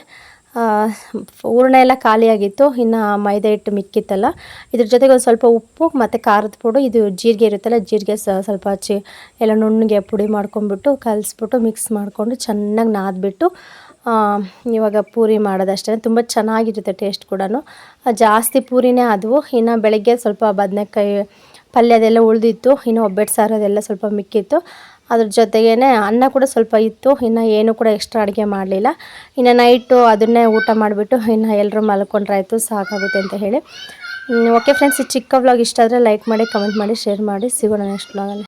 ಹೂರಣ ಎಲ್ಲ ಖಾಲಿಯಾಗಿತ್ತು. ಇನ್ನು ಮೈದಾ ಹಿಟ್ಟು ಮಿಕ್ಕಿತ್ತಲ್ಲ, ಇದ್ರ ಜೊತೆಗೆ ಒಂದು ಸ್ವಲ್ಪ ಉಪ್ಪು ಮತ್ತು ಖಾರದ ಪುಡಿ, ಇದು ಜೀರಿಗೆ ಇರುತ್ತಲ್ಲ, ಜೀರಿಗೆ ಸ್ವಲ್ಪ ಎಲ್ಲ ನುಣ್ಣಗೆ ಪುಡಿ ಮಾಡ್ಕೊಂಡ್ಬಿಟ್ಟು ಕಲಿಸ್ಬಿಟ್ಟು ಮಿಕ್ಸ್ ಮಾಡಿಕೊಂಡು ಚೆನ್ನಾಗಿ ನಾದ್ಬಿಟ್ಟು ಇವಾಗ ಪೂರಿ ಮಾಡೋದಷ್ಟೇ. ತುಂಬ ಚೆನ್ನಾಗಿರುತ್ತೆ ಟೇಸ್ಟ್ ಕೂಡ. ಜಾಸ್ತಿ ಪೂರಿನೇ ಆದವು. ಇನ್ನು ಬೆಳಗ್ಗೆ ಸ್ವಲ್ಪ ಬದನೆಕಾಯಿ ಪಲ್ಯ ಅದೆಲ್ಲ ಉಳಿದಿತ್ತು, ಇನ್ನು ಒಬ್ಬಟ್ಟು ಸಾರು ಅದೆಲ್ಲ ಸ್ವಲ್ಪ ಮಿಕ್ಕಿತ್ತು. ಅದ್ರ ಜೊತೆಗೇ ಅನ್ನ ಕೂಡ ಸ್ವಲ್ಪ ಇತ್ತು. ಇನ್ನು ಏನು ಕೂಡ ಎಕ್ಸ್ಟ್ರಾ ಅಡುಗೆ ಮಾಡಲಿಲ್ಲ. ಇನ್ನು ನೈಟು ಅದನ್ನೇ ಊಟ ಮಾಡಿಬಿಟ್ಟು ಇನ್ನು ಎಲ್ಲರೂ ಮಲ್ಕೊಂಡ್ರಾಯ್ತು, ಸಾಕಾಗುತ್ತೆ ಅಂತ ಹೇಳಿ. ಓಕೆ ಫ್ರೆಂಡ್ಸ್, ಈ ಚಿಕ್ಕ ವ್ಲಾಗ್ ಇಷ್ಟ ಆದರೆ ಲೈಕ್ ಮಾಡಿ, ಕಮೆಂಟ್ ಮಾಡಿ, ಶೇರ್ ಮಾಡಿ. ಸಿಗೋಣ ನೆಕ್ಸ್ಟ್ ವ್ಲಾಗಲ್ಲಿ.